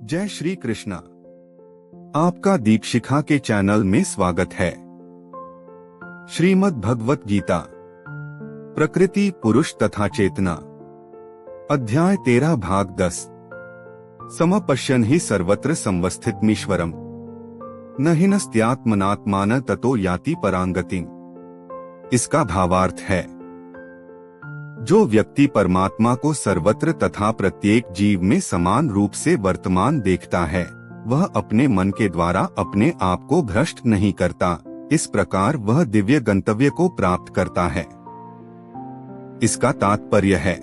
जय श्री कृष्णा। आपका दीक्षिखा के चैनल में स्वागत है। श्रीमद् भगवत गीता, प्रकृति, पुरुष तथा चेतना, अध्याय 13, भाग 10। समपश्यन् हि सर्वत्र संवस्थितमीश्वरम्, न हिनस्त्यात्मनात्मान ततो याति परांगतिम्। इसका भावार्थ है, जो व्यक्ति परमात्मा को सर्वत्र तथा प्रत्येक जीव में समान रूप से वर्तमान देखता है, वह अपने मन के द्वारा अपने आप को भ्रष्ट नहीं करता। इस प्रकार वह दिव्य गंतव्य को प्राप्त करता है। इसका तात्पर्य है,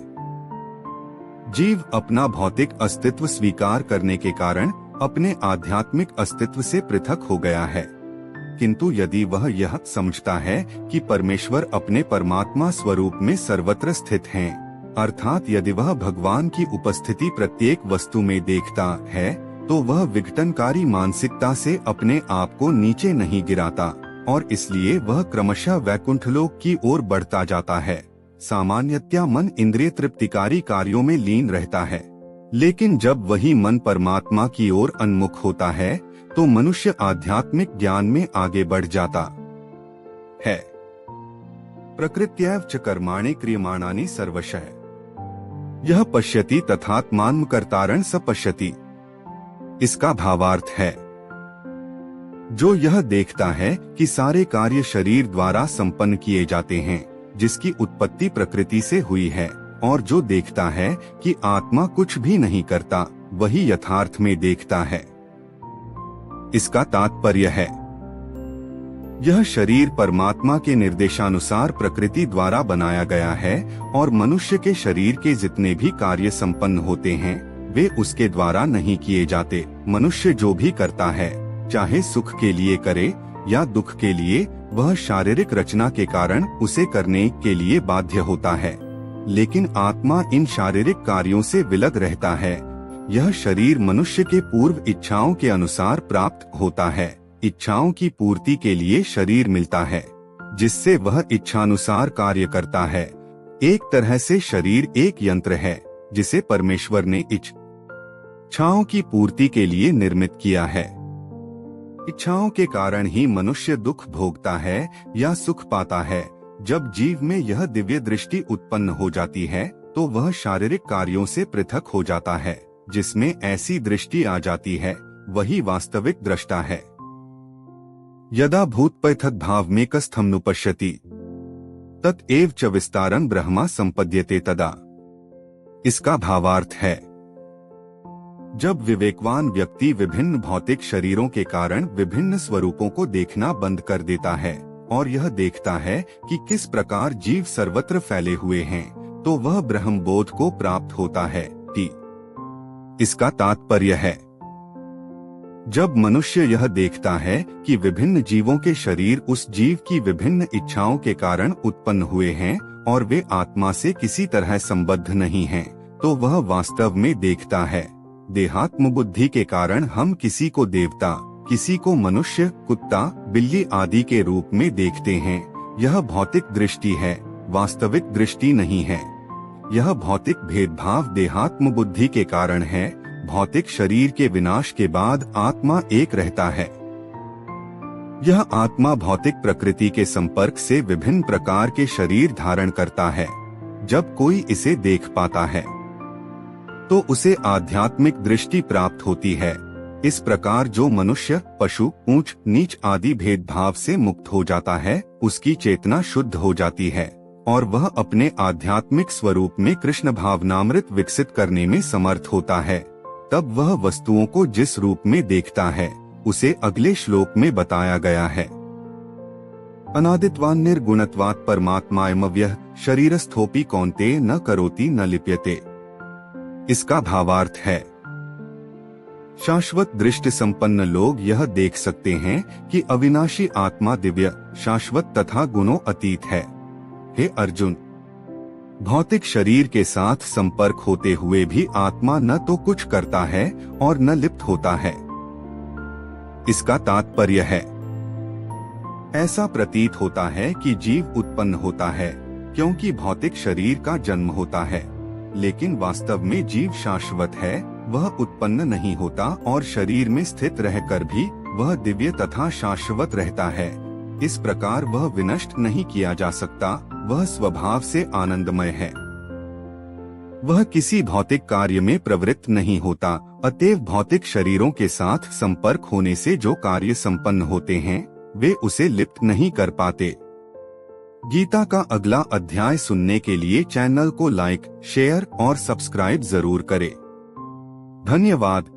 जीव अपना भौतिक अस्तित्व स्वीकार करने के कारण अपने आध्यात्मिक अस्तित्व से पृथक हो गया है। किंतु यदि वह यह समझता है कि परमेश्वर अपने परमात्मा स्वरूप में सर्वत्र स्थित हैं, अर्थात यदि वह भगवान की उपस्थिति प्रत्येक वस्तु में देखता है, तो वह विघटनकारी मानसिकता से अपने आप को नीचे नहीं गिराता और इसलिए वह क्रमशः वैकुंठलोक की ओर बढ़ता जाता है। सामान्यतया मन इंद्रिय तृप्तिकारी कार्यों में लीन रहता है, लेकिन जब वही मन परमात्मा की ओर उन्मुख होता है तो मनुष्य आध्यात्मिक ज्ञान में आगे बढ़ जाता है। प्रकृत्यैव च कर्माणि क्रियमाणानि सर्वशः यह पश्यति तथात्मात्मकर्तारं स पश्यति। इसका भावार्थ है, जो यह देखता है कि सारे कार्य शरीर द्वारा संपन्न किए जाते हैं, जिसकी उत्पत्ति प्रकृति से हुई है, और जो देखता है कि आत्मा कुछ भी नहीं करता, वही यथार्थ में देखता है। इसका तात्पर्य है, यह शरीर परमात्मा के निर्देशानुसार प्रकृति द्वारा बनाया गया है और मनुष्य के शरीर के जितने भी कार्य संपन्न होते हैं, वे उसके द्वारा नहीं किए जाते। मनुष्य जो भी करता है, चाहे सुख के लिए करे या दुख के लिए, वह शारीरिक रचना के कारण उसे करने के लिए बाध्य होता है, लेकिन आत्मा इन शारीरिक कार्यों से विलग रहता है। यह शरीर मनुष्य के पूर्व इच्छाओं के अनुसार प्राप्त होता है। इच्छाओं की पूर्ति के लिए शरीर मिलता है, जिससे वह इच्छानुसार कार्य करता है। एक तरह से शरीर एक यंत्र है, जिसे परमेश्वर ने इच्छाओं की पूर्ति के लिए निर्मित किया है। इच्छाओं के कारण ही मनुष्य दुख भोगता है या सुख पाता है। जब जीव में यह दिव्य दृष्टि उत्पन्न हो जाती है, तो वह शारीरिक कार्यों से पृथक हो जाता है। जिसमें ऐसी दृष्टि आ जाती है, वही वास्तविक दृष्टा है। यदा भूतपैथक भावमेकस्थमनुपश्यति तत एव च विस्तारं ब्रह्मा संपद्यते तदा। इसका भावार्थ है, जब विवेकवान व्यक्ति विभिन्न भौतिक शरीरों के कारण विभिन्न स्वरूपों को देखना बंद कर देता है और यह देखता है कि किस प्रकार जीव सर्वत्र फैले हुए हैं, तो वह ब्रह्म बोध को प्राप्त होता है। इसका तात्पर्य है, जब मनुष्य यह देखता है कि विभिन्न जीवों के शरीर उस जीव की विभिन्न इच्छाओं के कारण उत्पन्न हुए हैं और वे आत्मा से किसी तरह संबद्ध नहीं हैं, तो वह वास्तव में देखता है। देहात्म बुद्धि के कारण हम किसी को देवता, किसी को मनुष्य, कुत्ता, बिल्ली आदि के रूप में देखते हैं। यह भौतिक दृष्टि है, वास्तविक दृष्टि नहीं है। यह भौतिक भेदभाव देहात्म बुद्धि के कारण है। भौतिक शरीर के विनाश के बाद आत्मा एक रहता है। यह आत्मा भौतिक प्रकृति के संपर्क से विभिन्न प्रकार के शरीर धारण करता है। जब कोई इसे देख पाता है, तो उसे आध्यात्मिक दृष्टि प्राप्त होती है। इस प्रकार जो मनुष्य पशु, ऊंच नीच आदि भेदभाव से मुक्त हो जाता है, उसकी चेतना शुद्ध हो जाती है और वह अपने आध्यात्मिक स्वरूप में कृष्ण भावनामृत विकसित करने में समर्थ होता है। तब वह वस्तुओं को जिस रूप में देखता है, उसे अगले श्लोक में बताया गया है। अनादित्वान् निर्गुणत्वात् परमात्मायमव्यः शरीरस्थोपि कौन्तेय न करोति न लिप्यते। इसका भावार्थ है, शाश्वत दृष्टि संपन्न लोग यह देख सकते हैं कि अविनाशी आत्मा दिव्य, शाश्वत तथा गुणों अतीत है। हे अर्जुन, भौतिक शरीर के साथ संपर्क होते हुए भी आत्मा न तो कुछ करता है और न लिप्त होता है। इसका तात्पर्य है, ऐसा प्रतीत होता है कि जीव उत्पन्न होता है क्योंकि भौतिक शरीर का जन्म होता है, लेकिन वास्तव में जीव शाश्वत है वह उत्पन्न नहीं होता और शरीर में स्थित रहकर भी वह दिव्य तथा शाश्वत रहता है। इस प्रकार वह विनष्ट नहीं किया जा सकता, वह स्वभाव से आनंदमय है। वह किसी भौतिक कार्य में प्रवृत्त नहीं होता, अतएव भौतिक शरीरों के साथ संपर्क होने से जो कार्य संपन्न होते हैं वे उसे लिप्त नहीं कर पाते। गीता का अगला अध्याय सुनने के लिए चैनल को लाइक, शेयर और सब्सक्राइब जरूर करें। धन्यवाद।